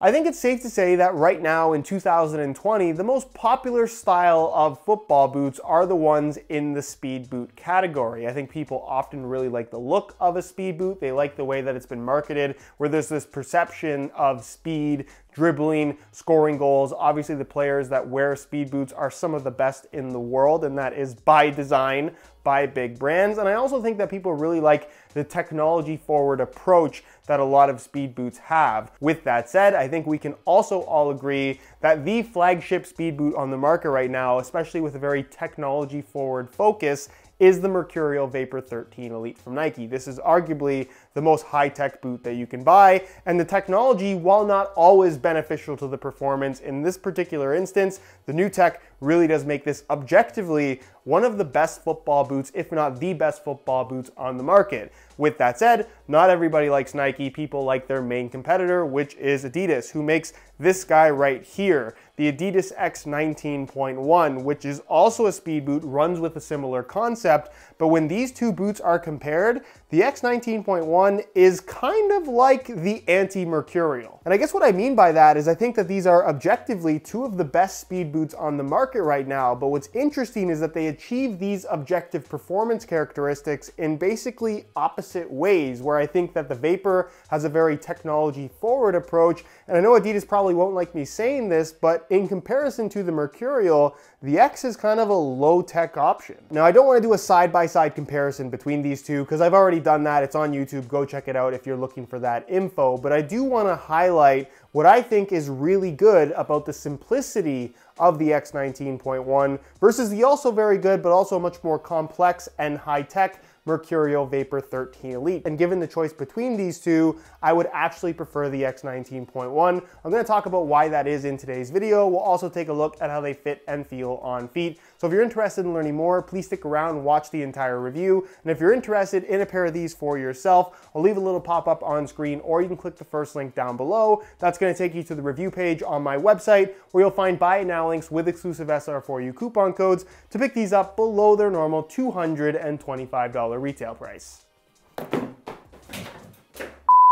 I think it's safe to say that right now in 2020, the most popular style of football boots are the ones in the speed boot category. I think people often really like the look of a speed boot. They like the way that it's been marketed, where there's this perception of speed, dribbling, scoring goals. Obviously, the players that wear speed boots are some of the best in the world, and that is by design, by big brands. And I also think that people really like the technology forward approach that a lot of speed boots have. With that said, I think we can also all agree that the flagship speed boot on the market right now, especially with a very technology forward focus, is the Mercurial Vapor 13 Elite from Nike. This is arguably the most high-tech boot that you can buy, and the technology, while not always beneficial to the performance, in this particular instance, the new tech really does make this objectively one of the best football boots, if not the best football boots on the market. With that said, not everybody likes Nike. People like their main competitor, which is Adidas, who makes this guy right here, the Adidas X 19.1, which is also a speed boot, runs with a similar concept, but when these two boots are compared, the X 19.1 is kind of like the anti-Mercurial. And I guess what I mean by that is I think that these are objectively two of the best speed boots on the market right now, but what's interesting is that they achieve these objective performance characteristics in basically opposite ways, where I think that the Vapor has a very technology forward approach, and I know Adidas probably won't like me saying this, but in comparison to the Mercurial, the X is kind of a low-tech option. Now, I don't want to do a side-by-side comparison between these two because I've already done that. It's on YouTube. Go check it out if you're looking for that info. But I do want to highlight what I think is really good about the simplicity of the X 19.1 versus the also very good but also much more complex and high-tech Mercurial Vapor 13 Elite. And given the choice between these two, I would actually prefer the X 19.1. I'm going to talk about why that is in today's video. We'll also take a look at how they fit and feel on feet. So if you're interested in learning more, please stick around and watch the entire review. And if you're interested in a pair of these for yourself, I'll leave a little pop-up on screen, or you can click the first link down below. That's going to take you to the review page on my website, where you'll find buy it now links with exclusive SR4U coupon codes to pick these up below their normal $225 retail price.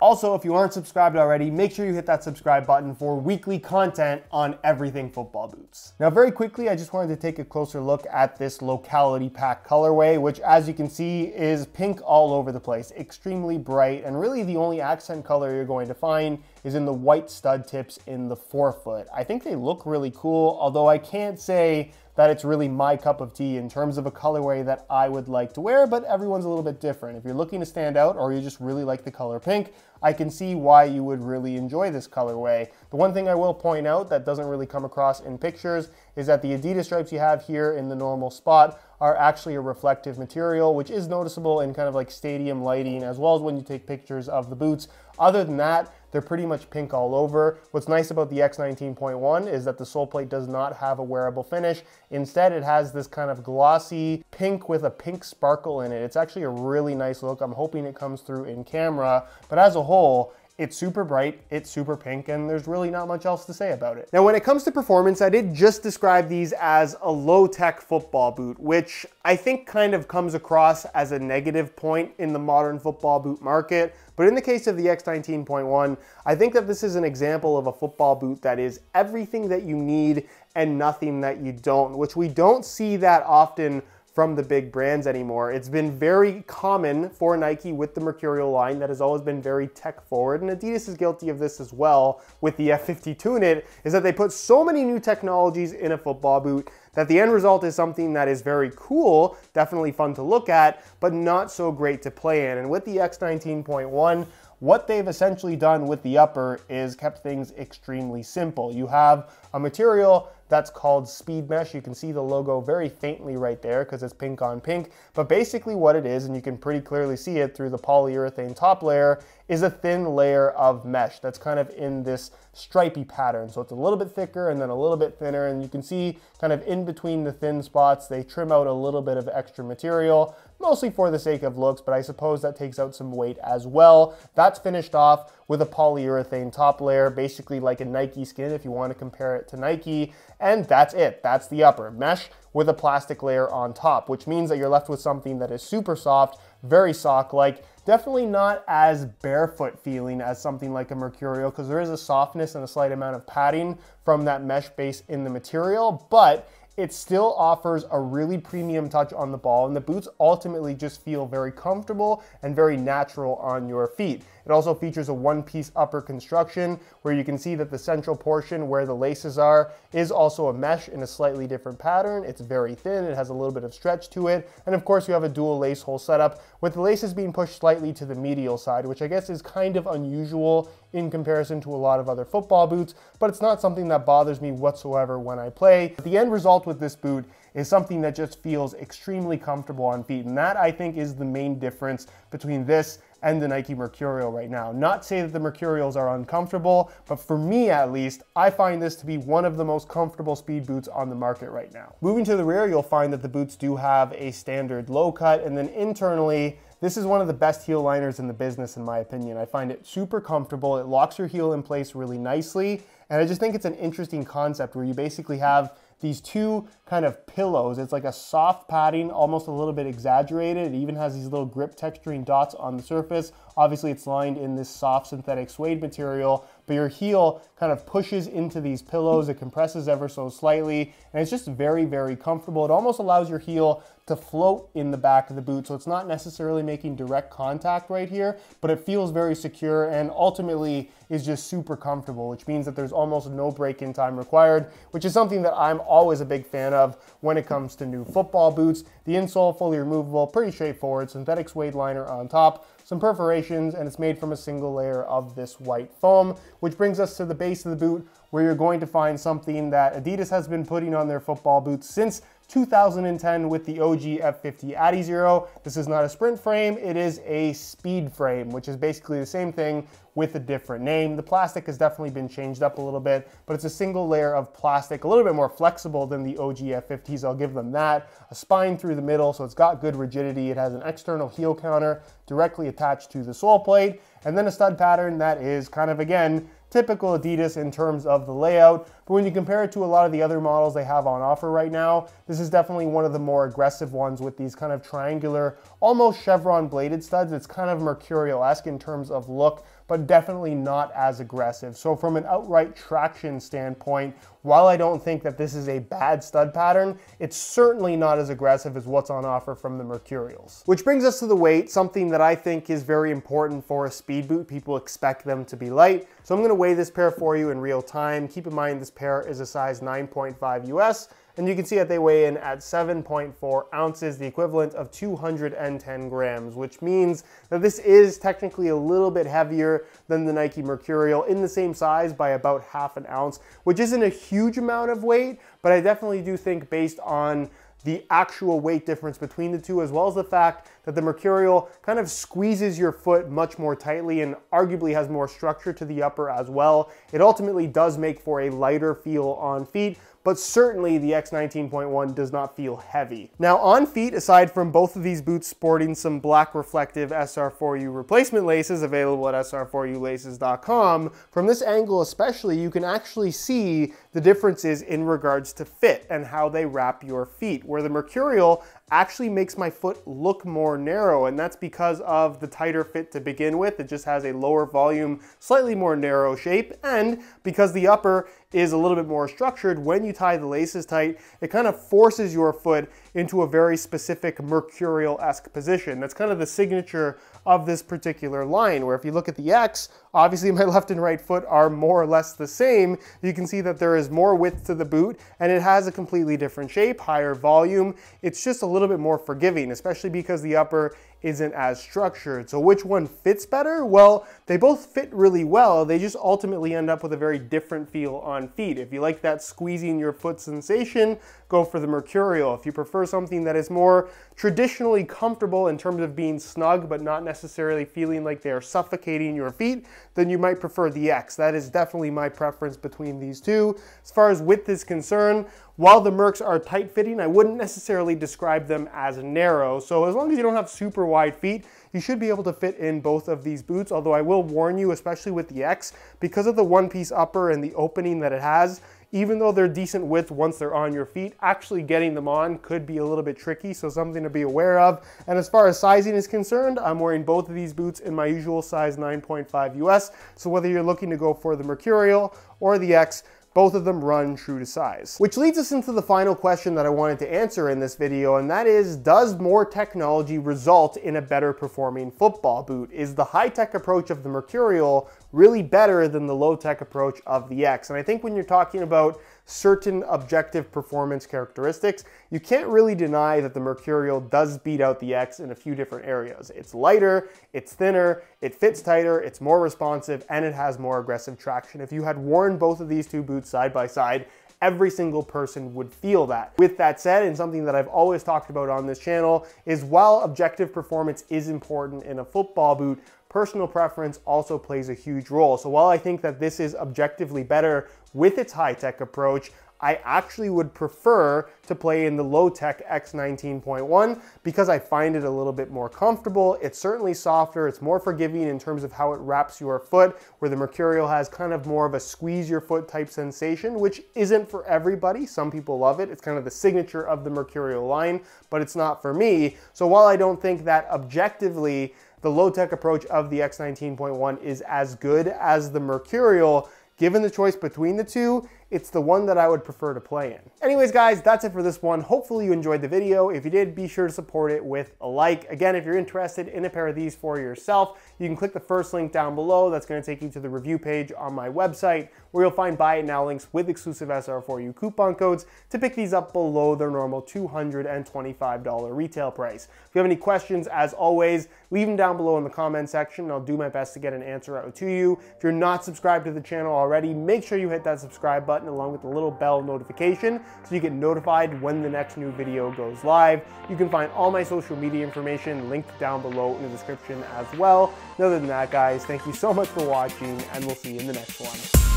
Also, if you aren't subscribed already, make sure you hit that subscribe button for weekly content on everything football boots. Now, very quickly, I just wanted to take a closer look at this Locality pack colorway, which, as you can see, is pink all over the place, extremely bright, and really the only accent color you're going to find is in the white stud tips in the forefoot. I think they look really cool, although I can't say that it's really my cup of tea in terms of a colorway that I would like to wear, but everyone's a little bit different. If you're looking to stand out or you just really like the color pink, I can see why you would really enjoy this colorway. The one thing I will point out that doesn't really come across in pictures is that the Adidas stripes you have here in the normal spot are actually a reflective material, which is noticeable in kind of like stadium lighting, as well as when you take pictures of the boots. Other than that, they're pretty much pink all over. What's nice about the X 19.1 is that the sole plate does not have a wearable finish. Instead, it has this kind of glossy pink with a pink sparkle in it. It's actually a really nice look. I'm hoping it comes through in camera, but as a whole, it's super bright, it's super pink, and there's really not much else to say about it. Now, when it comes to performance, I did just describe these as a low-tech football boot, which I think kind of comes across as a negative point in the modern football boot market. But in the case of the X 19.1, I think that this is an example of a football boot that is everything that you need and nothing that you don't, which we don't see that often from the big brands anymore. It's been very common for Nike with the Mercurial line that has always been very tech forward, and Adidas is guilty of this as well with the F50 Tunit, is that they put so many new technologies in a football boot that the end result is something that is very cool, definitely fun to look at, but not so great to play in. And with the X 19.1, what they've essentially done with the upper is kept things extremely simple. You have a material that's called speed mesh. You can see the logo very faintly right there because it's pink on pink, but basically what it is, and you can pretty clearly see it through the polyurethane top layer, is a thin layer of mesh that's kind of in this stripy pattern. So it's a little bit thicker and then a little bit thinner, and you can see kind of in between the thin spots, they trim out a little bit of extra material mostly for the sake of looks, but I suppose that takes out some weight as well. That's finished off with a polyurethane top layer, basically like a Nike skin if you want to compare it to Nike, and that's it. That's the upper. Mesh with a plastic layer on top, which means that you're left with something that is super soft, very sock-like, definitely not as barefoot feeling as something like a Mercurial, because there is a softness and a slight amount of padding from that mesh base in the material, but it still offers a really premium touch on the ball, and the boots ultimately just feel very comfortable and very natural on your feet. It also features a one-piece upper construction where you can see that the central portion where the laces are is also a mesh in a slightly different pattern. It's very thin, it has a little bit of stretch to it, and of course you have a dual lace hole setup with the laces being pushed slightly to the medial side, which I guess is kind of unusual in comparison to a lot of other football boots, but it's not something that bothers me whatsoever when I play. The end result with this boot is something that just feels extremely comfortable on feet, and that I think is the main difference between this and the Nike Mercurial right now. Not to say that the Mercurials are uncomfortable, but for me at least, I find this to be one of the most comfortable speed boots on the market right now. Moving to the rear, you'll find that the boots do have a standard low cut, and then internally, this is one of the best heel liners in the business in my opinion. I find it super comfortable, it locks your heel in place really nicely, and I just think it's an interesting concept where you basically have these two kind of pillows. It's like a soft padding, almost a little bit exaggerated. It even has these little grip texturing dots on the surface. Obviously it's lined in this soft synthetic suede material, but your heel kind of pushes into these pillows. It compresses ever so slightly, and it's just very, very comfortable. It almost allows your heel to float in the back of the boot, so it's not necessarily making direct contact right here, but it feels very secure and ultimately is just super comfortable, which means that there's almost no break-in time required, which is something that I'm always a big fan of when it comes to new football boots. The insole, fully removable, pretty straightforward, synthetic suede liner on top, some perforations, and it's made from a single layer of this white foam, which brings us to the base of the boot, where you're going to find something that Adidas has been putting on their football boots since 2010 with the OG F50 Adizero. This is not a sprint frame, it is a speed frame, which is basically the same thing with a different name. The plastic has definitely been changed up a little bit, but it's a single layer of plastic, a little bit more flexible than the OG F50s, I'll give them that. A spine through the middle, so it's got good rigidity. It has an external heel counter directly attached to the sole plate, and then a stud pattern that is kind of, again, typical Adidas in terms of the layout, but when you compare it to a lot of the other models they have on offer right now, this is definitely one of the more aggressive ones with these kind of triangular, almost chevron bladed studs. It's kind of Mercurial-esque in terms of look, but definitely not as aggressive. So from an outright traction standpoint, while I don't think that this is a bad stud pattern, it's certainly not as aggressive as what's on offer from the Mercurials. Which brings us to the weight, something that I think is very important for a speed boot. People expect them to be light. So I'm gonna weigh this pair for you in real time. Keep in mind this pair is a size 9.5 US, and you can see that they weigh in at 7.4 ounces, the equivalent of 210 grams, which means that this is technically a little bit heavier than the Nike Mercurial, in the same size by about half an ounce, which isn't a huge amount of weight, but I definitely do think based on the actual weight difference between the two, as well as the fact that the Mercurial kind of squeezes your foot much more tightly and arguably has more structure to the upper as well. It ultimately does make for a lighter feel on feet, but certainly the X19.1 does not feel heavy. Now on feet, aside from both of these boots sporting some black reflective SR4U replacement laces available at sr4ulaces.com, from this angle especially, you can actually see the differences in regards to fit and how they wrap your feet, where the Mercurial actually makes my foot look more narrow, and that's because of the tighter fit to begin with. It just has a lower volume, slightly more narrow shape, and because the upper is a little bit more structured, when you tie the laces tight, it kind of forces your foot into a very specific Mercurial-esque position. That's kind of the signature of this particular line, where if you look at the X, obviously my left and right foot are more or less the same. You can see that there is more width to the boot, and it has a completely different shape, higher volume. It's just a little bit more forgiving, especially because the upper isn't as structured. So which one fits better? Well, they both fit really well. They just ultimately end up with a very different feel on feet. If you like that squeezing your foot sensation, go for the Mercurial. If you prefer something that is more traditionally comfortable in terms of being snug but not necessarily feeling like they are suffocating your feet, then you might prefer the X. That is definitely my preference between these two. As far as width is concerned, while the Mercs are tight fitting, I wouldn't necessarily describe them as narrow. So as long as you don't have super wide feet, you should be able to fit in both of these boots. Although I will warn you, especially with the X, because of the one-piece upper and the opening that it has, even though they're decent width once they're on your feet, actually getting them on could be a little bit tricky, so something to be aware of. And as far as sizing is concerned, I'm wearing both of these boots in my usual size 9.5 US, so whether you're looking to go for the Mercurial or the X, both of them run true to size. Which leads us into the final question that I wanted to answer in this video, and that is, does more technology result in a better performing football boot? Is the high-tech approach of the Mercurial really better than the low-tech approach of the X? And I think when you're talking about certain objective performance characteristics, you can't really deny that the Mercurial does beat out the X in a few different areas. It's lighter, it's thinner, it fits tighter, it's more responsive, and it has more aggressive traction. If you had worn both of these two boots side by side, every single person would feel that. With that said, and something that I've always talked about on this channel, is while objective performance is important in a football boot, personal preference also plays a huge role. So while I think that this is objectively better with its high-tech approach, I actually would prefer to play in the low-tech X 19.1 because I find it a little bit more comfortable. It's certainly softer, it's more forgiving in terms of how it wraps your foot, where the Mercurial has kind of more of a squeeze your foot type sensation, which isn't for everybody. Some people love it. It's kind of the signature of the Mercurial line, but it's not for me. So while I don't think that objectively the low-tech approach of the X 19.1 is as good as the Mercurial, given the choice between the two, it's the one that I would prefer to play in. Anyways, guys, that's it for this one. Hopefully you enjoyed the video. If you did, be sure to support it with a like. Again, if you're interested in a pair of these for yourself, you can click the first link down below. That's going to take you to the review page on my website, where you'll find buy it now links with exclusive SR4U coupon codes to pick these up below their normal $225 retail price. If you have any questions, as always, leave them down below in the comment section, and I'll do my best to get an answer out to you. If you're not subscribed to the channel already, make sure you hit that subscribe button along with the little bell notification so you get notified when the next new video goes live. You can find all my social media information linked down below in the description as well. And other than that, guys, thank you so much for watching, and we'll see you in the next one.